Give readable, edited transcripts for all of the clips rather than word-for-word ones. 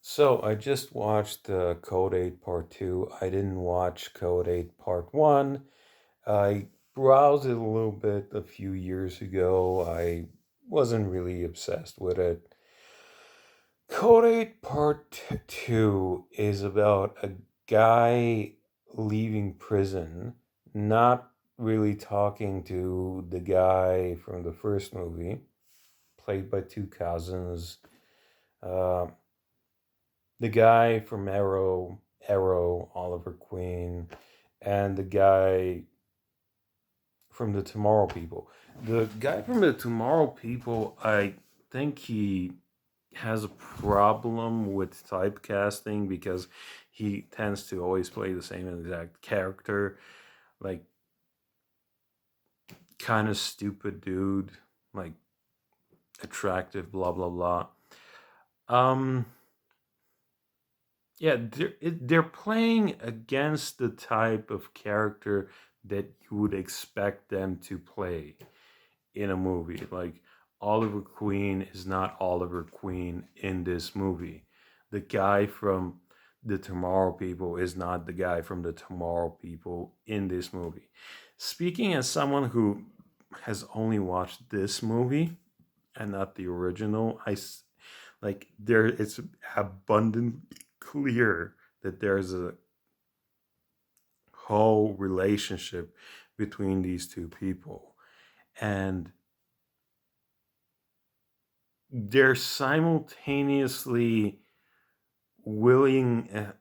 So I just watched Code 8 Part 2. I didn't watch Code 8 Part 1. I browsed it a little bit a few years ago. I wasn't really obsessed with it. Code 8 Part 2 is about a guy leaving prison, not really talking to the guy from the first movie, played by two cousins. Uh, the guy from Arrow, Oliver Queen, and the guy from the Tomorrow People. The guy from the Tomorrow People, I think he has a problem with typecasting because he tends to always play the same exact character, like kind of stupid dude, like attractive, blah blah blah. Um, Yeah, they're playing against the type of character that you would expect them to play in a movie. Like Oliver Queen is not Oliver Queen in this movie. The guy from the Tomorrow People is not the guy from the Tomorrow People in this movie. Speaking as someone who has only watched this movie and not the original, like there it's abundantly clear that there's a whole relationship between these two people, and they're simultaneously willing.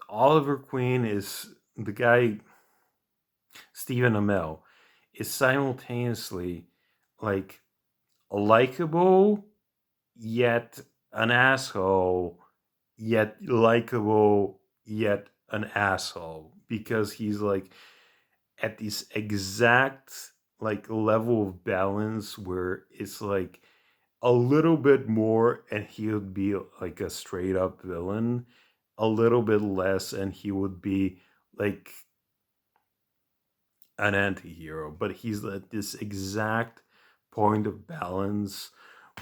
Oliver Queen is the guy. Stephen Amell is simultaneously like likable yet an asshole, yet likable, yet an asshole because he's like at this exact like level of balance where it's like a little bit more and he would be like a straight up villain, a little bit less and he would be like an anti-hero, but he's at this exact point of balance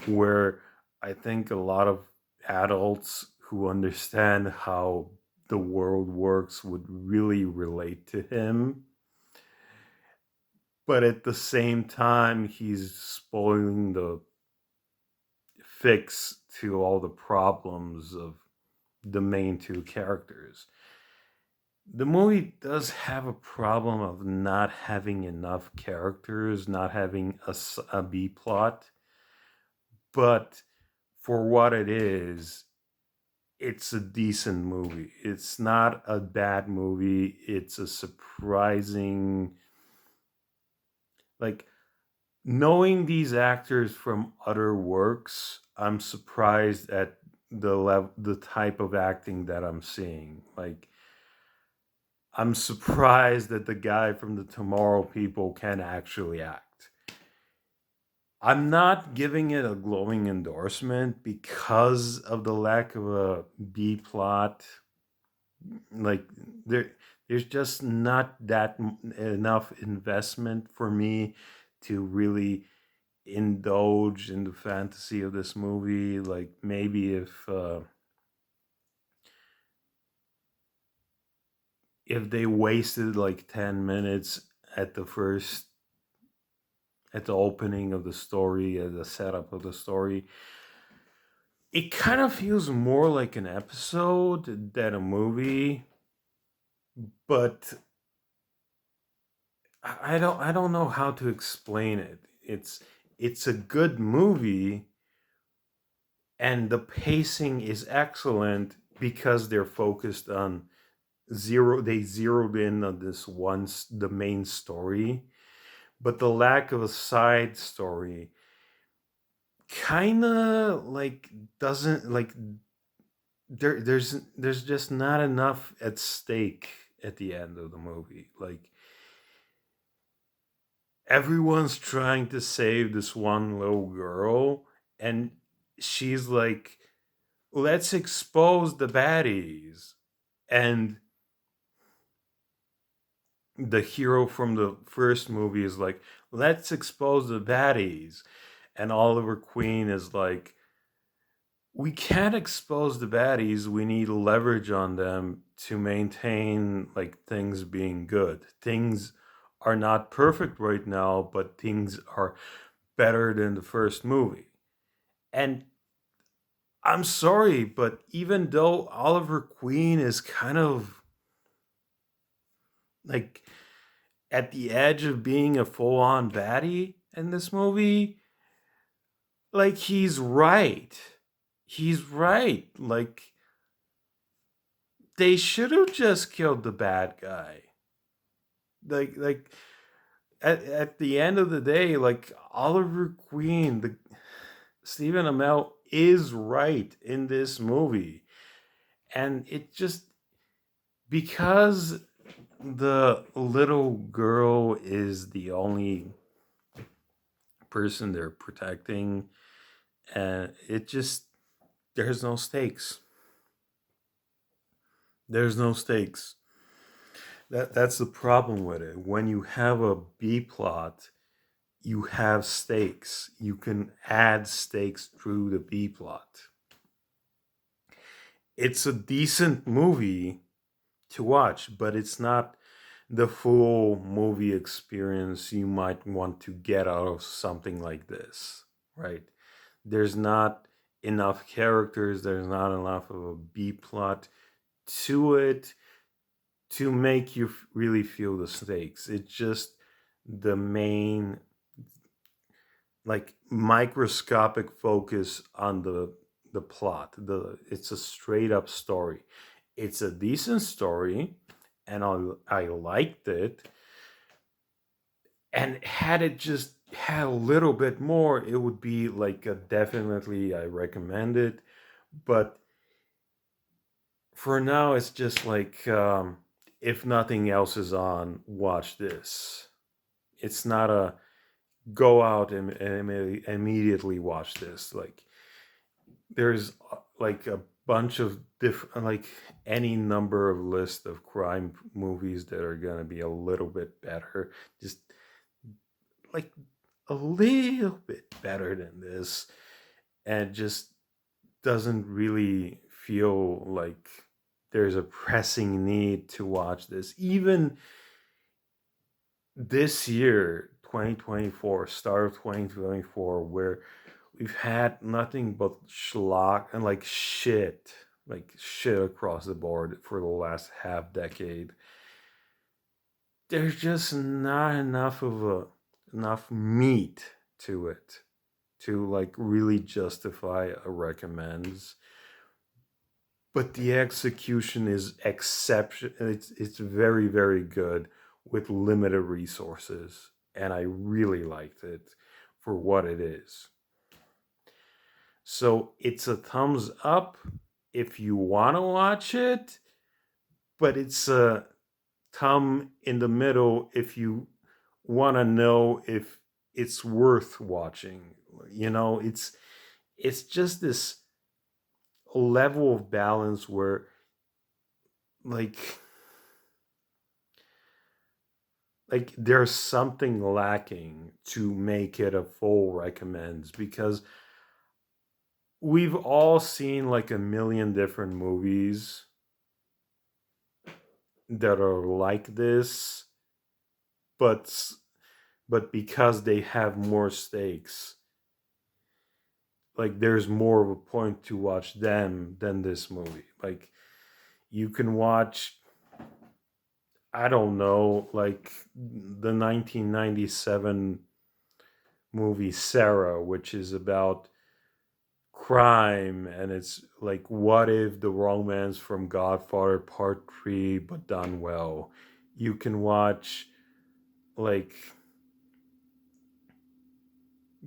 where I think a lot of adults who understand how the world works would really relate to him. But at the same time, he's spoiling the fix to all the problems of the main two characters. The movie does have a problem of not having enough characters, not having a B plot, but for what it is, it's a decent movie. It's not a bad movie. It's a surprising, like, knowing these actors from other works, I'm surprised at the type of acting that I'm seeing. Like, I'm surprised that the guy from the Tomorrow People can actually act. I'm not giving it a glowing endorsement because of the lack of a B plot. Like there, there's just not that enough investment for me to really indulge in the fantasy of this movie. Like maybe if they wasted like 10 minutes at the first at the opening of the story, at the setup of the story, it kind of feels more like an episode than a movie. But I don't know how to explain it. It's a good movie, and the pacing is excellent because they're focused on they zeroed in on this the main story, but the lack of a side story kind of like doesn't like there's just not enough at stake at the end of the movie. Like everyone's trying to save this one little girl, and she's like, let's expose the baddies. And the hero from the first movie is like, let's expose the baddies. And Oliver Queen is like, we can't expose the baddies. We need leverage on them to maintain like things being good. Things are not perfect right now, but things are better than the first movie. And I'm sorry, but even though Oliver Queen is kind of like at the edge of being a full-on baddie in this movie, like he's right. He's right. Like they should have just killed the bad guy. Like at the end of the day, like Oliver Queen, the Stephen Amell is right in this movie. And it just because the little girl is the only person they're protecting, and it just there's no stakes. There's no stakes. That's the problem with it. When you have a B plot, you have stakes. You can add stakes through the B plot. It's a decent movie to watch, but it's not the full movie experience you might want to get out of something like this, right? There's not enough characters, there's not enough of a B plot to it to make you really feel the stakes. It's just the main, like, microscopic focus on the plot. It's a straight up story. It's a decent story, and I liked it. And had it just had a little bit more, it would be like a definitely I recommend it. But for now, it's just like if nothing else is on, watch this. It's not a go out and immediately watch this. Like there's like a bunch of different, like any number of list of crime movies that are gonna be a little bit better. Just like a little bit better than this, and just doesn't really feel like there's a pressing need to watch this. Even this year, 2024, start of 2024, where we've had nothing but schlock and like shit across the board for the last half decade. There's just not enough meat to it to like really justify a recommends. But the execution is exception. It's very very good with limited resources, and I really liked it for what it is. So it's a thumbs up if you want to watch it, but it's a thumb in the middle if you want to know if it's worth watching. It's just this level of balance where like there's something lacking to make it a full recommends, because we've all seen like a million different movies that are like this, but because they have more stakes, like there's more of a point to watch them than this movie. Like you can watch, I don't know, like the 1997 movie Sarah, which is about crime, and it's like what if the romance from Godfather Part 3 but done well. You can watch like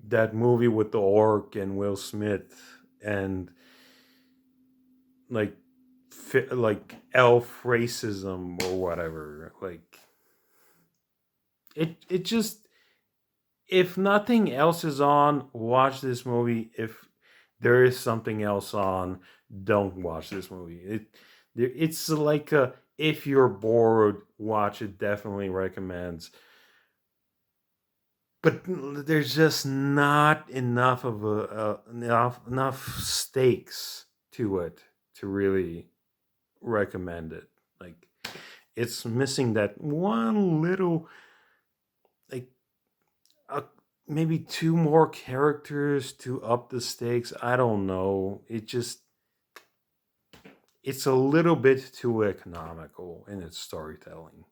that movie with the orc and Will Smith, and like like elf racism or whatever. Like it just, if nothing else is on, watch this movie. If there is something else on, don't watch this movie. It's like a, if you're bored, watch it. Definitely recommends. but there's just not enough of enough stakes to it to really recommend it. Like, it's missing that one little, like, uh, maybe two more characters to up the stakes. I don't know. It's a little bit too economical in its storytelling.